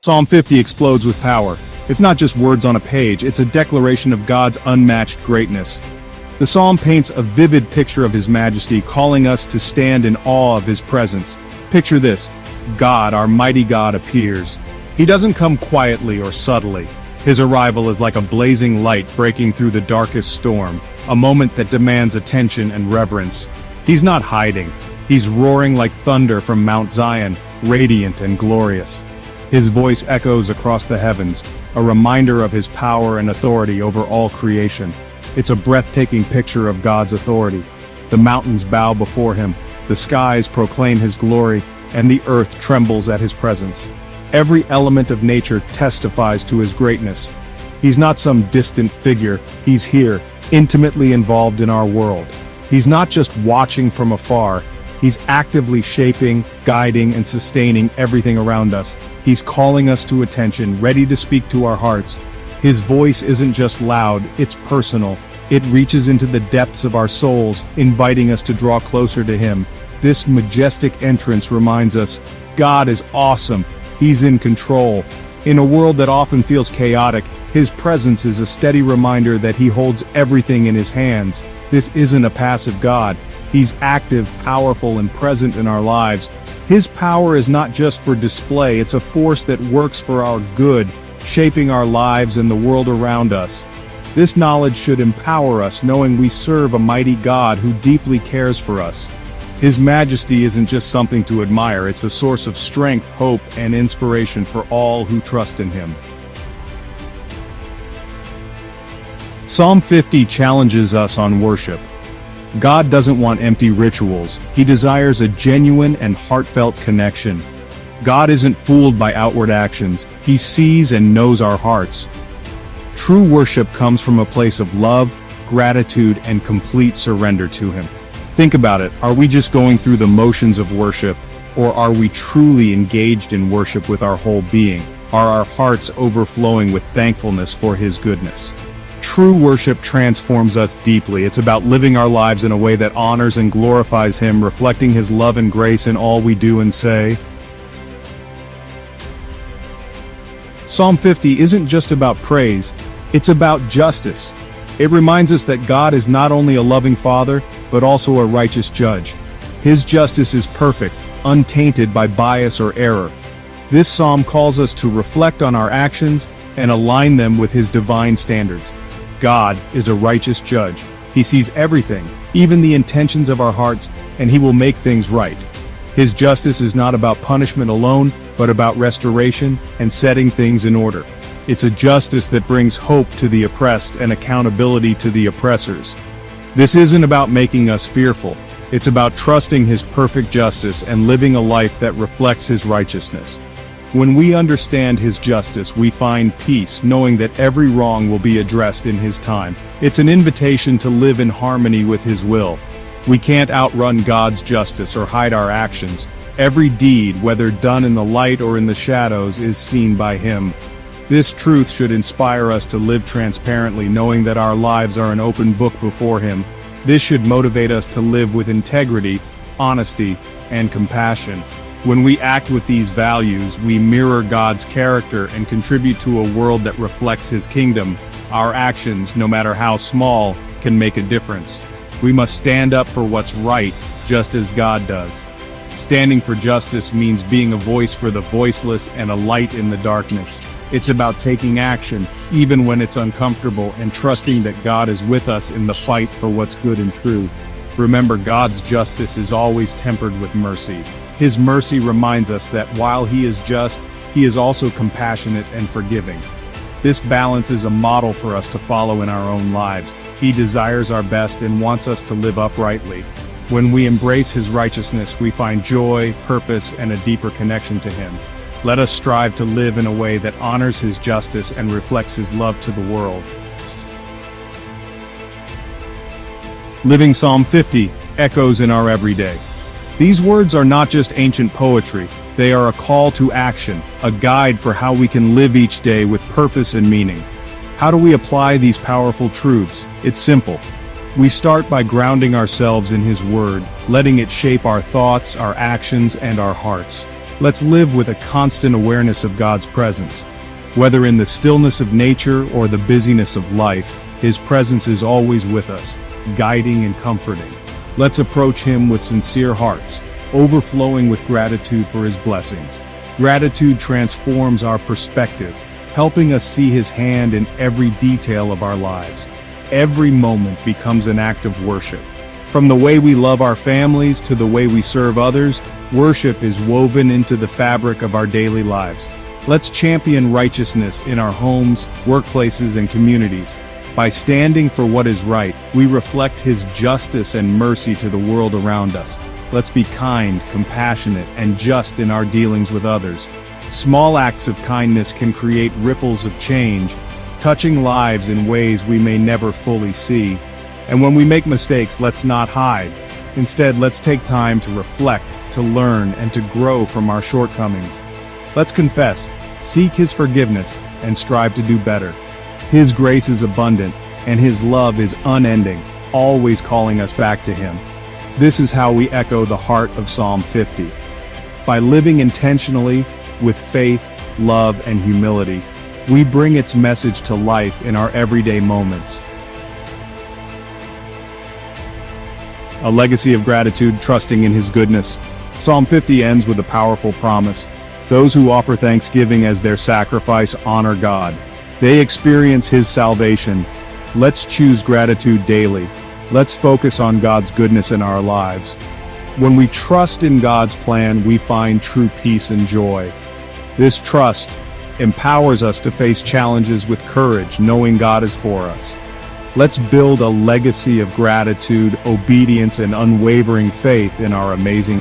Psalm 50 explodes with power. It's not just words on a page, it's a declaration of God's unmatched greatness. The psalm paints a vivid picture of His majesty, calling us to stand in awe of His presence. Picture this: God, our mighty God, appears. He doesn't come quietly or subtly. His arrival is like a blazing light breaking through the darkest storm, a moment that demands attention and reverence. He's not hiding. He's roaring like thunder from Mount Zion, radiant and glorious. His voice echoes across the heavens, a reminder of His power and authority over all creation. It's a breathtaking picture of God's authority. The mountains bow before Him, the skies proclaim His glory, and the earth trembles at His presence. Every element of nature testifies to His greatness. He's not some distant figure, He's here, intimately involved in our world. He's not just watching from afar, He's actively shaping, guiding, and sustaining everything around us. He's calling us to attention, ready to speak to our hearts. His voice isn't just loud, it's personal. It reaches into the depths of our souls, inviting us to draw closer to Him. This majestic entrance reminds us, God is awesome. He's in control. In a world that often feels chaotic, His presence is a steady reminder that He holds everything in His hands. This isn't a passive God. He's active, powerful, and present in our lives. His power is not just for display, it's a force that works for our good, shaping our lives and the world around us. This knowledge should empower us, knowing we serve a mighty God who deeply cares for us. His majesty isn't just something to admire, it's a source of strength, hope, and inspiration for all who trust in Him. Psalm 50 challenges us on worship. God doesn't want empty rituals. He desires a genuine and heartfelt connection. God isn't fooled by outward actions. He sees and knows our hearts. True worship comes from a place of love, gratitude, and complete surrender to Him. Think about it. Are we just going through the motions of worship, or are we truly engaged in worship with our whole being? Are our hearts overflowing with thankfulness for His goodness? True worship transforms us deeply. It's about living our lives in a way that honors and glorifies Him, reflecting His love and grace in all we do and say. Psalm 50 isn't just about praise, it's about justice. It reminds us that God is not only a loving Father, but also a righteous judge. His justice is perfect, untainted by bias or error. This psalm calls us to reflect on our actions and align them with His divine standards. God is a righteous judge. He sees everything, even the intentions of our hearts, and He will make things right. His justice is not about punishment alone, but about restoration and setting things in order. It's a justice that brings hope to the oppressed and accountability to the oppressors. This isn't about making us fearful. It's about trusting His perfect justice and living a life that reflects His righteousness. When we understand His justice, we find peace, knowing that every wrong will be addressed in His time. It's an invitation to live in harmony with His will. We can't outrun God's justice or hide our actions. Every deed, whether done in the light or in the shadows, is seen by Him. This truth should inspire us to live transparently, knowing that our lives are an open book before Him. This should motivate us to live with integrity, honesty, and compassion. When we act with these values, we mirror God's character and contribute to a world that reflects His kingdom. Our actions, no matter how small, can make a difference. We must stand up for what's right, just as God does. Standing for justice means being a voice for the voiceless and a light in the darkness. It's about taking action, even when it's uncomfortable, and trusting that God is with us in the fight for what's good and true. Remember, God's justice is always tempered with mercy. His mercy reminds us that while He is just, He is also compassionate and forgiving. This balance is a model for us to follow in our own lives. He desires our best and wants us to live uprightly. When we embrace His righteousness, we find joy, purpose, and a deeper connection to Him. Let us strive to live in a way that honors His justice and reflects His love to the world. Living Psalm 50 echoes in our everyday. These words are not just ancient poetry, they are a call to action, a guide for how we can live each day with purpose and meaning. How do we apply these powerful truths? It's simple. We start by grounding ourselves in His Word, letting it shape our thoughts, our actions, and our hearts. Let's live with a constant awareness of God's presence. Whether in the stillness of nature or the busyness of life, His presence is always with us, guiding and comforting. Let's approach Him with sincere hearts, overflowing with gratitude for His blessings. Gratitude transforms our perspective, helping us see His hand in every detail of our lives. Every moment becomes an act of worship. From the way we love our families to the way we serve others, worship is woven into the fabric of our daily lives. Let's champion righteousness in our homes, workplaces, and communities. By standing for what is right, we reflect His justice and mercy to the world around us. Let's be kind, compassionate, and just in our dealings with others. Small acts of kindness can create ripples of change, touching lives in ways we may never fully see. And when we make mistakes, let's not hide. Instead, let's take time to reflect, to learn, and to grow from our shortcomings. Let's confess, seek His forgiveness, and strive to do better. His grace is abundant, and His love is unending, always calling us back to Him. This is how we echo the heart of Psalm 50. By living intentionally, with faith, love, and humility, we bring its message to life in our everyday moments. A legacy of gratitude, trusting in His goodness. Psalm 50 ends with a powerful promise. Those who offer thanksgiving as their sacrifice honor God. They experience His salvation. Let's choose gratitude daily. Let's focus on God's goodness in our lives. When we trust in God's plan, we find true peace and joy. This trust empowers us to face challenges with courage, knowing God is for us. Let's build a legacy of gratitude, obedience, and unwavering faith in our amazing